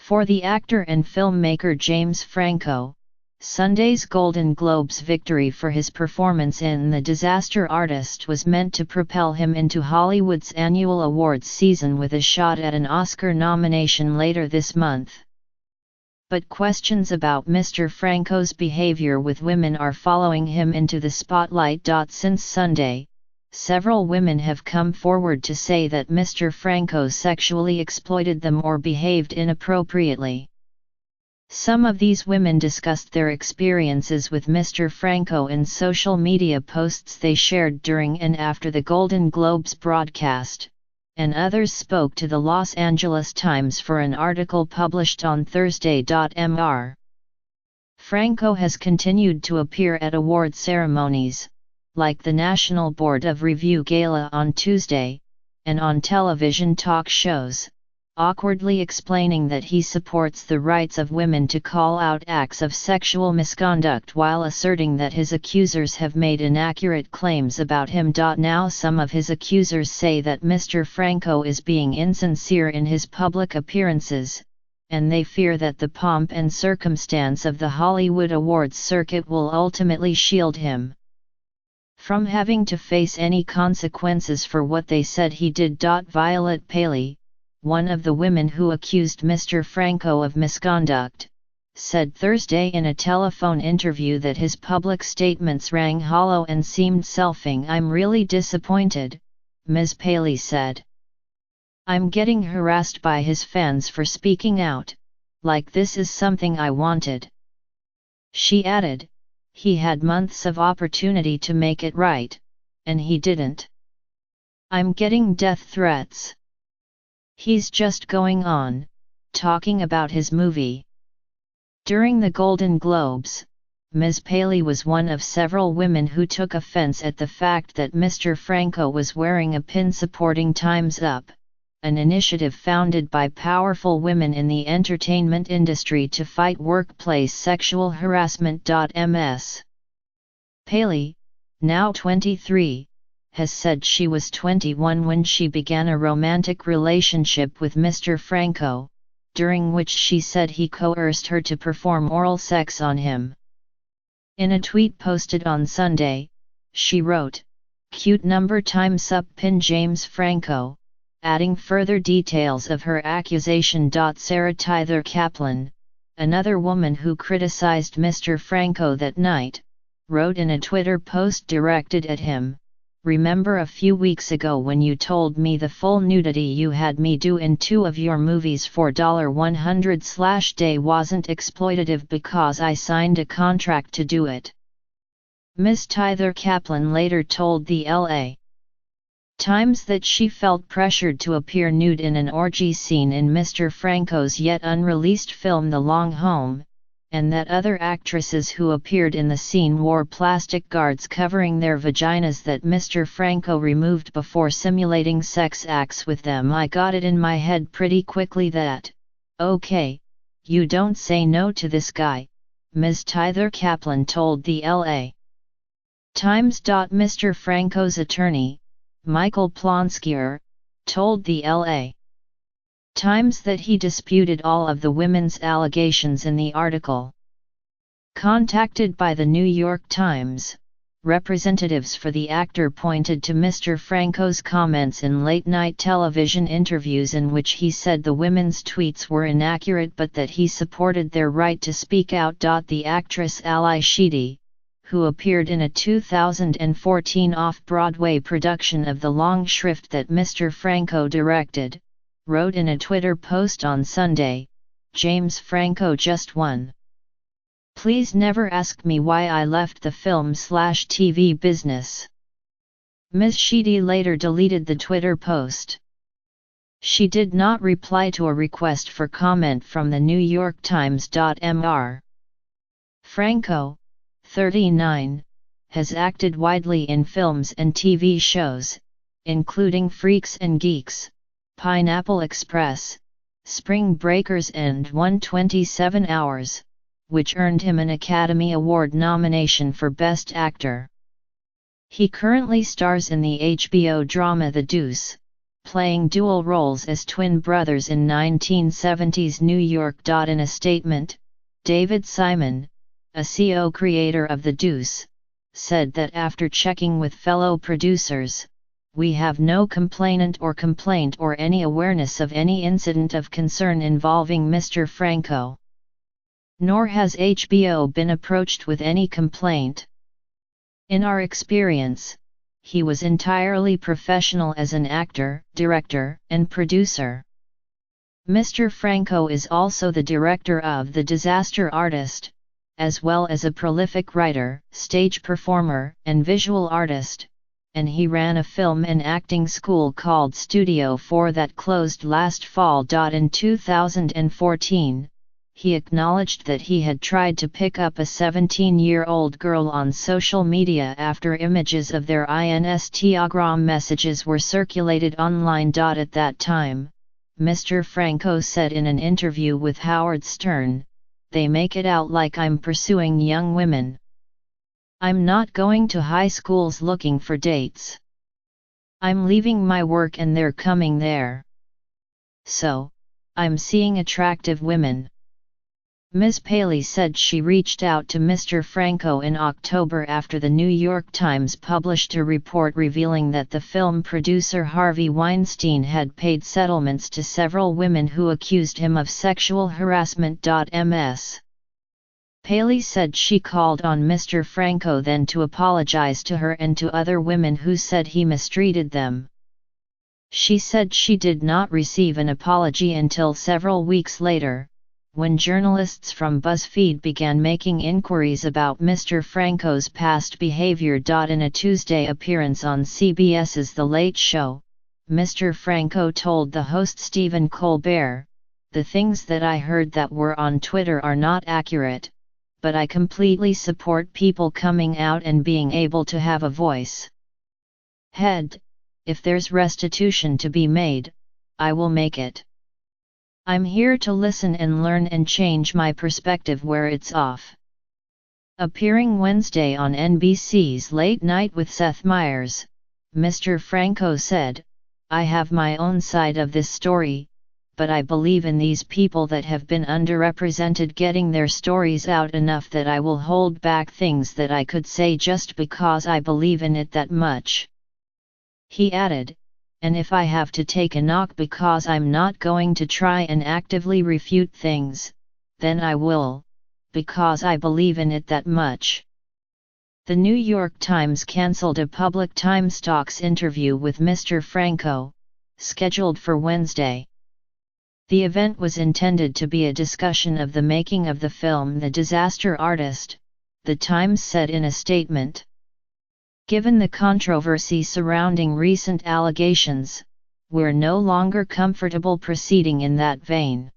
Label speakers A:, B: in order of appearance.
A: For the actor and filmmaker James Franco, Sunday's Golden Globes victory for his performance in The Disaster Artist was meant to propel him into Hollywood's annual awards season with a shot at an Oscar nomination later this month. But questions about Mr. Franco's behavior with women are following him into the spotlight. Since Sunday, several women have come forward to say that Mr. Franco sexually exploited them or behaved inappropriately. Some of these women discussed their experiences with Mr. Franco in social media posts they shared during and after the Golden Globes broadcast, and others spoke to the Los Angeles Times for an article published on Thursday. Mr. Franco has continued to appear at award ceremonies, like the National Board of Review Gala on Tuesday, and on television talk shows, awkwardly explaining that he supports the rights of women to call out acts of sexual misconduct while asserting that his accusers have made inaccurate claims about him. Now some of his accusers say that Mr. Franco is being insincere in his public appearances, and they fear that the pomp and circumstance of the Hollywood awards circuit will ultimately shield him from having to face any consequences for what they said he did. Violet Paley, one of the women who accused Mr. Franco of misconduct, said Thursday in a telephone interview that his public statements rang hollow and seemed self-ing. "I'm really disappointed," Ms. Paley said. "I'm getting harassed by his fans for speaking out, like this is something I wanted." She added, "He had months of opportunity to make it right, and he didn't. I'm getting death threats. He's just going on, talking about his movie." During the Golden Globes, Ms. Paley was one of several women who took offense at the fact that Mr. Franco was wearing a pin supporting Time's Up, an initiative founded by powerful women in the entertainment industry to fight workplace sexual harassment. Ms. Paley, now 23, has said she was 21 when she began a romantic relationship with Mr. Franco, during which she said he coerced her to perform oral sex on him. In a tweet posted on Sunday, she wrote, "Cute number Time's Up pin James Franco," adding further details of her accusation. Sarah Tyther Kaplan, another woman who criticized Mr. Franco that night, wrote in a Twitter post directed at him, "Remember a few weeks ago when you told me the full nudity you had me do in 2 of your movies for $100/day wasn't exploitative because I signed a contract to do it?" Ms. Tyther Kaplan later told the LA Times that she felt pressured to appear nude in an orgy scene in Mr. Franco's yet unreleased film The Long Home, and that other actresses who appeared in the scene wore plastic guards covering their vaginas that Mr. Franco removed before simulating sex acts with them. "I got it in my head pretty quickly that, okay, you don't say no to this guy," Ms. Tyther Kaplan told the LA Times. Mr. Franco's attorney, Michael Plonskier, told the LA Times that he disputed all of the women's allegations in the article. Contacted by the New York Times, representatives for the actor pointed to Mr. Franco's comments in late-night television interviews in which he said the women's tweets were inaccurate but that he supported their right to speak out. The actress Ally Sheedy, who appeared in a 2014 off-Broadway production of The Long Shrift that Mr. Franco directed, wrote in a Twitter post on Sunday, "James Franco just won. Please never ask me why I left the film/TV business." Ms. Sheedy later deleted the Twitter post. She did not reply to a request for comment from the New York Times. Mr. Franco, 39, has acted widely in films and TV shows, including Freaks and Geeks, Pineapple Express, Spring Breakers and 127 Hours, which earned him an Academy Award nomination for Best Actor. He currently stars in the HBO drama The Deuce, playing dual roles as twin brothers in 1970s New York. In a statement, David Simon, a co-creator of The Deuce, said that after checking with fellow producers, "We have no complaint or any awareness of any incident of concern involving Mr. Franco. Nor has HBO been approached with any complaint. In our experience, he was entirely professional as an actor, director, and producer." Mr. Franco is also the director of The Disaster Artist, as well as a prolific writer, stage performer, and visual artist, and he ran a film and acting school called Studio 4 that closed last fall. In 2014, he acknowledged that he had tried to pick up a 17-year-old girl on social media after images of their Instagram messages were circulated online. At that time, Mr. Franco said in an interview with Howard Stern, "They make it out like I'm pursuing young women. I'm not going to high schools looking for dates. I'm leaving my work and they're coming there. So, I'm seeing attractive women." Ms. Paley said she reached out to Mr. Franco in October after the New York Times published a report revealing that the film producer Harvey Weinstein had paid settlements to several women who accused him of sexual harassment. Ms. Paley said she called on Mr. Franco then to apologize to her and to other women who said he mistreated them. She said she did not receive an apology until several weeks later, when journalists from BuzzFeed began making inquiries about Mr. Franco's past behavior. In a Tuesday appearance on CBS's The Late Show, Mr. Franco told the host Stephen Colbert, "The things that I heard that were on Twitter are not accurate, but I completely support people coming out and being able to have a voice. If there's restitution to be made, I will make it. I'm here to listen and learn and change my perspective where it's off." Appearing Wednesday on NBC's Late Night with Seth Meyers, Mr. Franco said, "I have my own side of this story, but I believe in these people that have been underrepresented getting their stories out enough that I will hold back things that I could say just because I believe in it that much." He added, "And if I have to take a knock because I'm not going to try and actively refute things, then I will, because I believe in it that much." The New York Times cancelled a public Time Stocks interview with Mr. Franco, scheduled for Wednesday. The event was intended to be a discussion of the making of the film The Disaster Artist, the Times said in a statement. "Given the controversy surrounding recent allegations, we're no longer comfortable proceeding in that vein.